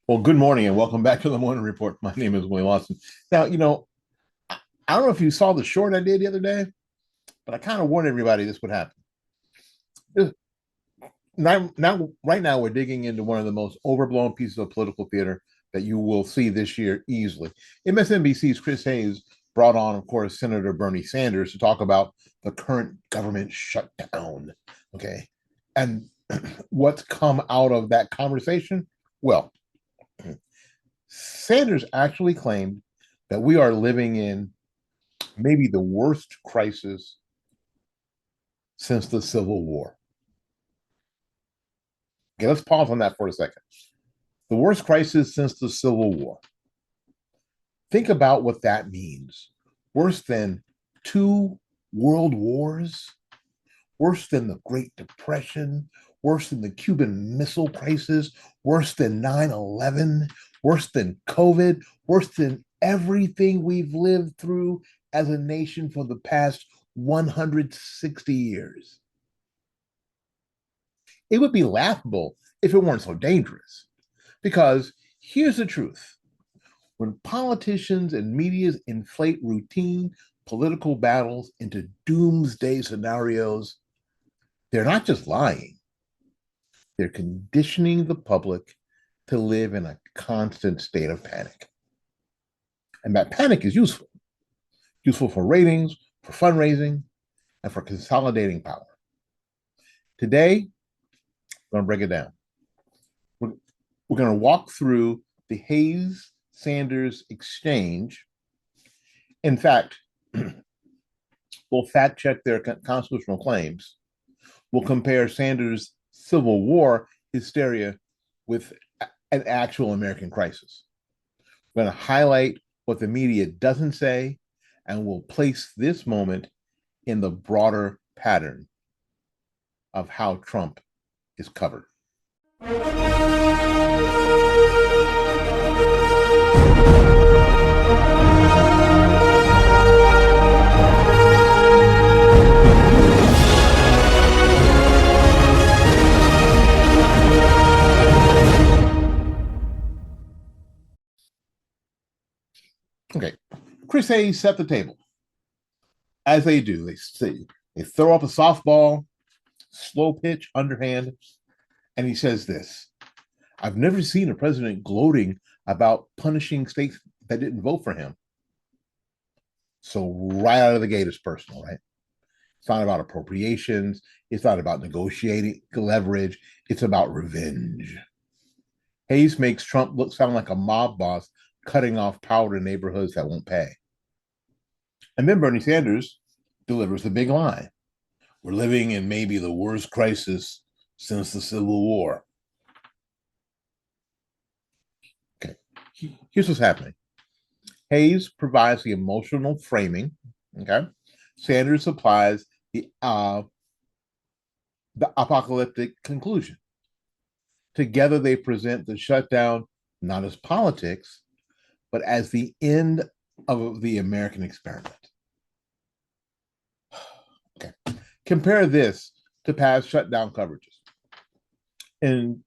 Well, good morning and welcome back to the Morning Report. My name is William Lawson. Now, I don't know if you saw the short I did the other day, but I kind of warned everybody this would happen. This- right now, we're digging into one of the most overblown pieces of political theater that you will see this year easily. MSNBC's Chris Hayes brought on, of course, Senator Bernie Sanders to talk about the current government shutdown. Okay. And what's come out of that conversation? Well, Sanders actually claimed that we are living in maybe the worst crisis since the Civil War. Okay, let's pause on that for a second. The worst crisis since the Civil War. Think about what that means. Worse than two world wars, worse than the Great Depression, worse than the Cuban Missile Crisis, worse than 9/11, worse than COVID, worse than everything we've lived through as a nation for the past 160 years. It would be laughable if it weren't so dangerous. Because here's the truth: when politicians and media inflate routine political battles into doomsday scenarios, they're not just lying, they're conditioning the public to live in a constant state of panic. And that panic is useful for ratings, for fundraising, and for consolidating power. Today, I'm going to break it down. We're going to walk through the Hayes Sanders exchange. In fact, we'll fact check their constitutional claims. We'll compare Sanders' Civil War hysteria with an actual American crisis. We're going to highlight what the media doesn't say, and we'll place this moment in the broader pattern of how Trump is covered. Okay, Chris Hayes set the table. As they do, they throw up a softball, slow pitch, underhand, and he says this: I've never seen a president gloating about punishing states that didn't vote for him. So right out of the gate, it's personal, right? It's not about appropriations. It's not about negotiating leverage. It's about revenge. Hayes makes Trump sound like a mob boss cutting off power to neighborhoods that won't pay. And then Bernie Sanders delivers the big line: we're living in maybe the worst crisis since the Civil War. Okay, here's what's happening. Hayes provides the emotional framing. Okay, Sanders supplies the apocalyptic conclusion. Together, they present the shutdown not as politics, but as the end of the American experiment. Okay, compare this to past shutdown coverages. In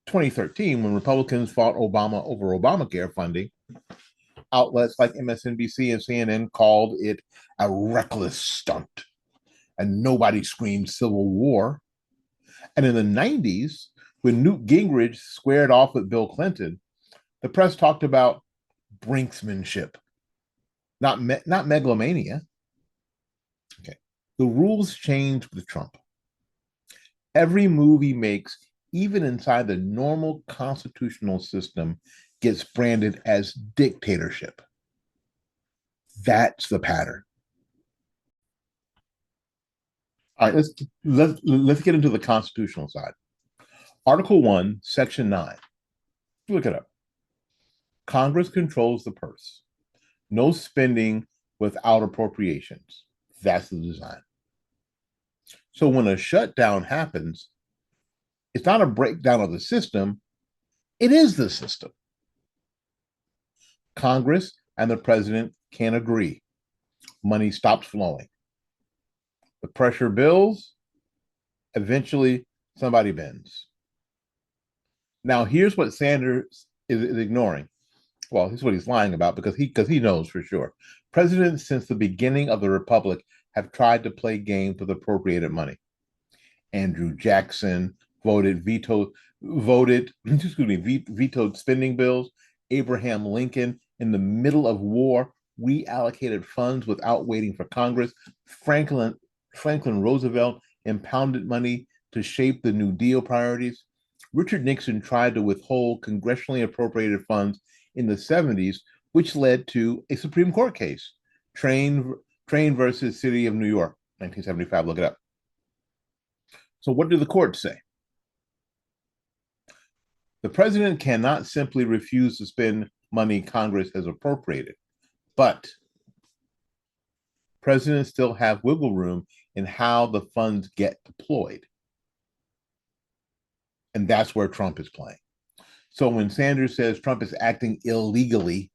2013, when Republicans fought Obama over Obamacare funding, outlets like MSNBC and CNN called it a reckless stunt, and nobody screamed Civil War. And in the 90s, when Newt Gingrich squared off with Bill Clinton, the press talked about brinksmanship, not megalomania. Okay, the rules change with Trump. Every move he makes, even inside the normal constitutional system, gets branded as dictatorship. That's the pattern. All right, let's get into the constitutional side. Article 1, Section 9. Look it up. Congress controls the purse. No spending without appropriations. That's the design. So when a shutdown happens, it's not a breakdown of the system, it is the system. Congress and the president can't agree. Money stops flowing. The pressure builds. Eventually, somebody bends. Now, here's what Sanders is ignoring. Well, this is what he's lying about because he knows for sure. Presidents since the beginning of the republic have tried to play games with appropriated money. Andrew Jackson vetoed spending bills. Abraham Lincoln, in the middle of war, reallocated funds without waiting for Congress. Franklin Franklin Roosevelt impounded money to shape the New Deal priorities. Richard Nixon tried to withhold congressionally appropriated funds in the 70s, which led to a Supreme Court case, Train versus City of New York, 1975. Look it up. So, what did the court say? The president cannot simply refuse to spend money Congress has appropriated, but presidents still have wiggle room in how the funds get deployed. And that's where Trump is playing. So when Sanders says Trump is acting illegally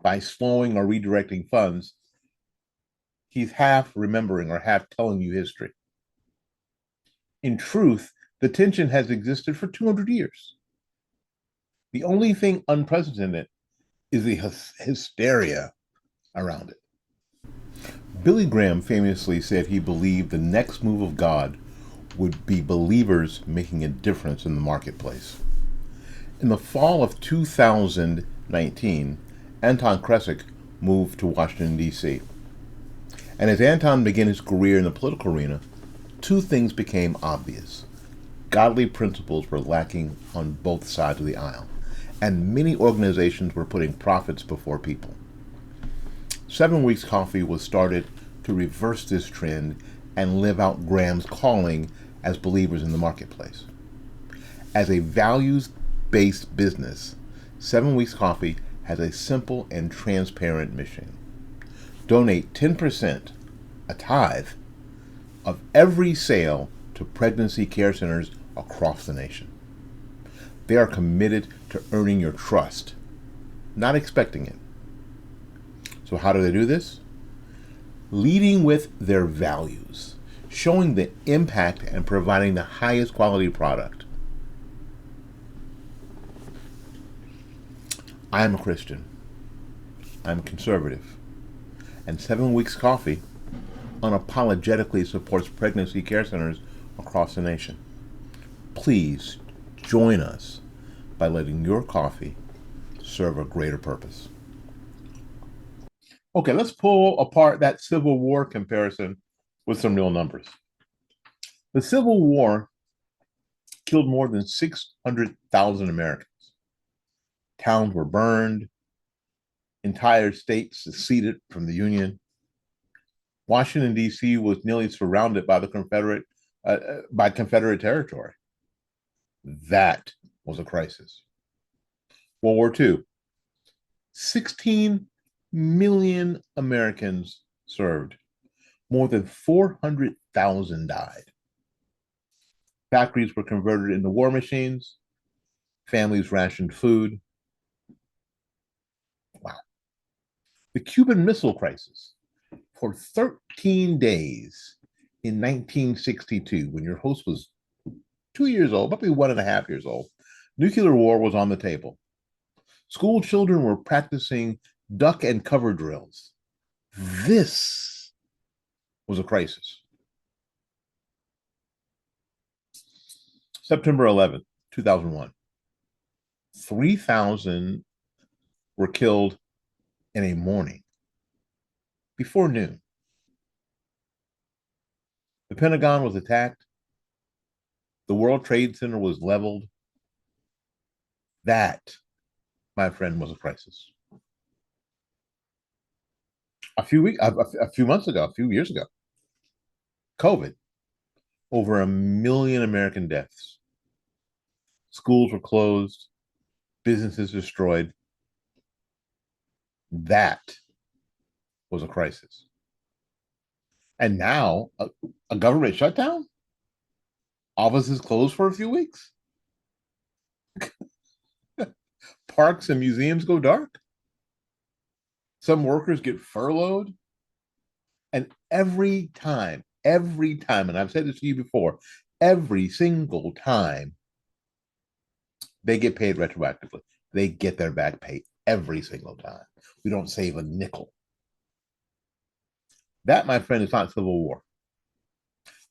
by slowing or redirecting funds, he's half remembering or half telling you history. In truth, the tension has existed for 200 years. The only thing unprecedented is the hysteria around it. Billy Graham famously said he believed the next move of God would be believers making a difference in the marketplace. In the fall of 2019, Anton Kresic moved to Washington, D.C. And as Anton began his career in the political arena, two things became obvious. Godly principles were lacking on both sides of the aisle, and many organizations were putting profits before people. 7 Weeks Coffee was started to reverse this trend and live out Graham's calling as believers in the marketplace. As a values-based business, 7 Weeks Coffee has a simple and transparent mission. Donate 10%, a tithe, of every sale to pregnancy care centers across the nation. They are committed to earning your trust, not expecting it. So how do they do this? Leading with their values, showing the impact and providing the highest quality product. I am a Christian. I'm conservative. And 7 Weeks Coffee unapologetically supports pregnancy care centers across the nation. Please join us by letting your coffee serve a greater purpose. Okay, let's pull apart that Civil War comparison with some real numbers. The Civil War killed more than 600,000 Americans. Towns were burned, entire states seceded from the Union. Washington, D.C. was nearly surrounded by Confederate territory. That was a crisis. World War II. 16 million Americans served. More than 400,000 died. Factories were converted into war machines. Families rationed food. Wow. The Cuban Missile Crisis. For 13 days in 1962, when your host was 2 years old, probably 1.5 years old, nuclear war was on the table. School children were practicing duck and cover drills. This was a crisis. September 11th, 2001. 3,000 were killed in a morning before noon. The Pentagon was attacked. The World Trade Center was leveled. That, my friend, was a crisis. A few years ago, COVID, over 1 million American deaths. Schools were closed, businesses destroyed. That was a crisis. And now, a government shutdown? Offices closed for a few weeks? Parks and museums go dark? Some workers get furloughed? And every time, and I've said this to you before, every single time they get paid retroactively. they get their back pay every single time. We don't save a nickel. That, my friend, is not civil war.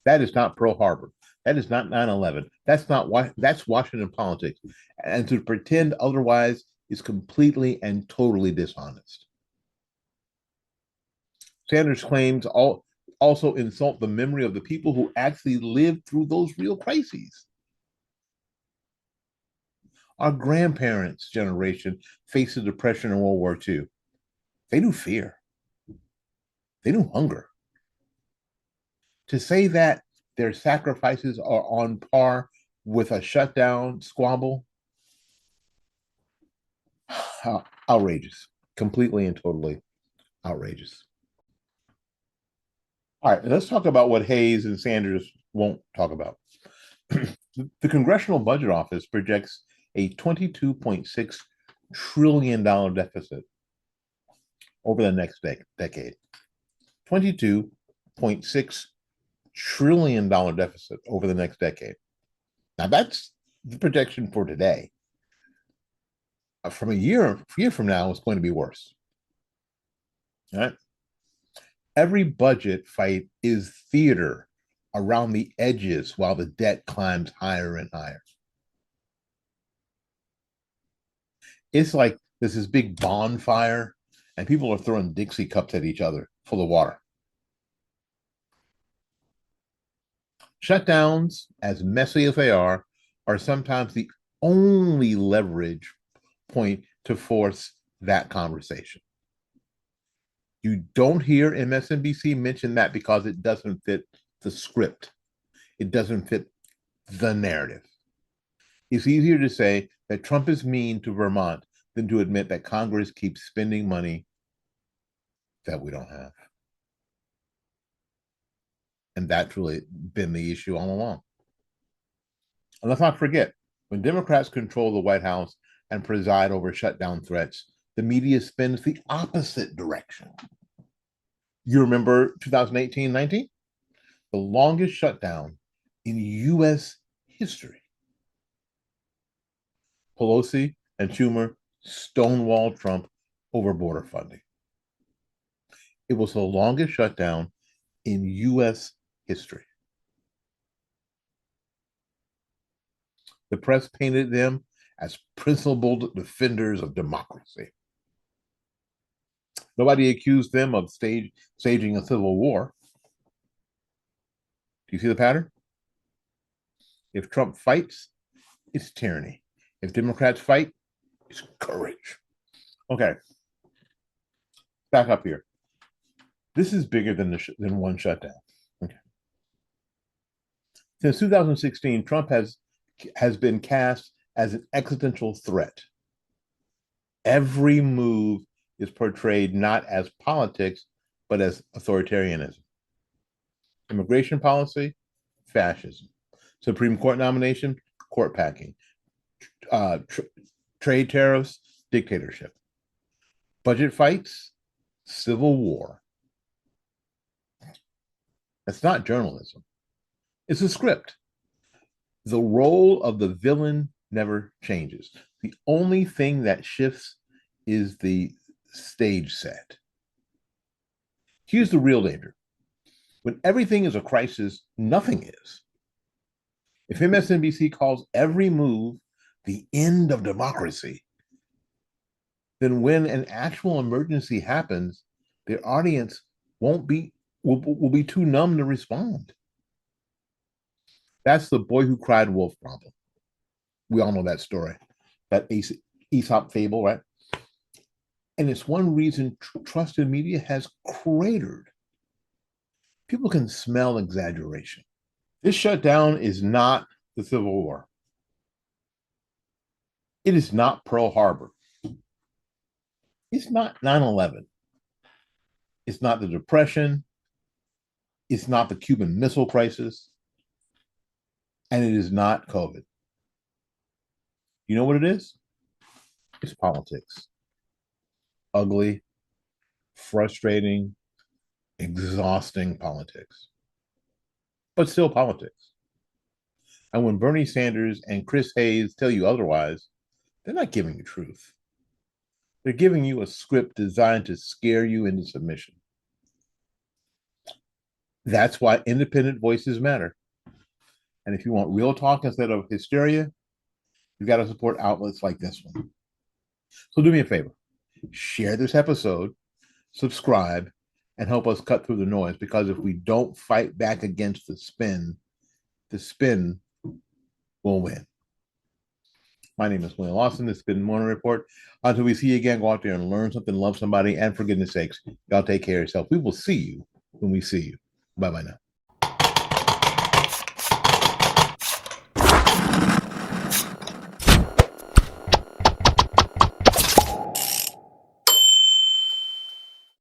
That is not Pearl Harbor. That is not 9/11. That's not why. That's Washington politics. And to pretend otherwise is completely and totally dishonest. Sanders' claims also insult the memory of the people who actually lived through those real crises. Our grandparents' generation faced the Depression and World War II. They knew fear. They knew hunger. To say that their sacrifices are on par with a shutdown squabble, outrageous, completely and totally outrageous. All right, let's talk about what Hayes and Sanders won't talk about. The Congressional Budget Office projects a $22.6 trillion deficit over the next decade. $22.6 trillion deficit over the next decade. Now, that's the projection for today. From a year from now, it's going to be worse. All right. Every budget fight is theater around the edges while the debt climbs higher and higher. It's like there's this big bonfire and people are throwing Dixie cups at each other full of water. Shutdowns, as messy as they are sometimes the only leverage point to force that conversation. You don't hear MSNBC mention that because it doesn't fit the script. It doesn't fit the narrative. It's easier to say that Trump is mean to Vermont than to admit that Congress keeps spending money that we don't have. And that's really been the issue all along. And let's not forget, when Democrats control the White House and preside over shutdown threats, the media spins the opposite direction. You remember 2018-19? The longest shutdown in U.S. history. Pelosi and Schumer stonewalled Trump over border funding. It was the longest shutdown in U.S. history. The press painted them as principled defenders of democracy. Nobody accused them of staging a civil war. Do you see the pattern? If Trump fights, it's tyranny. If Democrats fight, it's courage. Okay, back up here. This is bigger than one shutdown. Okay. Since 2016, Trump has been cast as an existential threat. Every move is portrayed not as politics, but as authoritarianism. Immigration policy, fascism. Supreme Court nomination, court packing. Trade tariffs, dictatorship. Budget fights, civil war. That's not journalism. It's a script. The role of the villain never changes. The only thing that shifts is the stage set. Here's the real danger. When everything is a crisis, nothing is. If MSNBC calls every move the end of democracy, then when an actual emergency happens, their audience will be too numb to respond. That's the boy who cried wolf problem. We all know that story, that Aesop fable, right? And it's one reason trust in media has cratered. People can smell exaggeration. This shutdown is not the Civil War. It is not Pearl Harbor. It's not 9/11. It's not the Depression. It's not the Cuban Missile Crisis. And it is not COVID. You know what it is? It's politics. Ugly, frustrating, exhausting politics. But still politics. And when Bernie Sanders and Chris Hayes tell you otherwise, They're not giving you truth. They're giving you a script designed to scare you into submission. That's why independent voices matter. And if you want real talk instead of hysteria, you've got to support outlets like this one. So do me a favor, share this episode, subscribe, and help us cut through the noise, because if we don't fight back against the spin will win. My name is William Lawson. This has been Morning Report. Until we see you again, go out there and learn something, love somebody, and for goodness sakes, y'all take care of yourself. We will see you when we see you. Bye-bye now.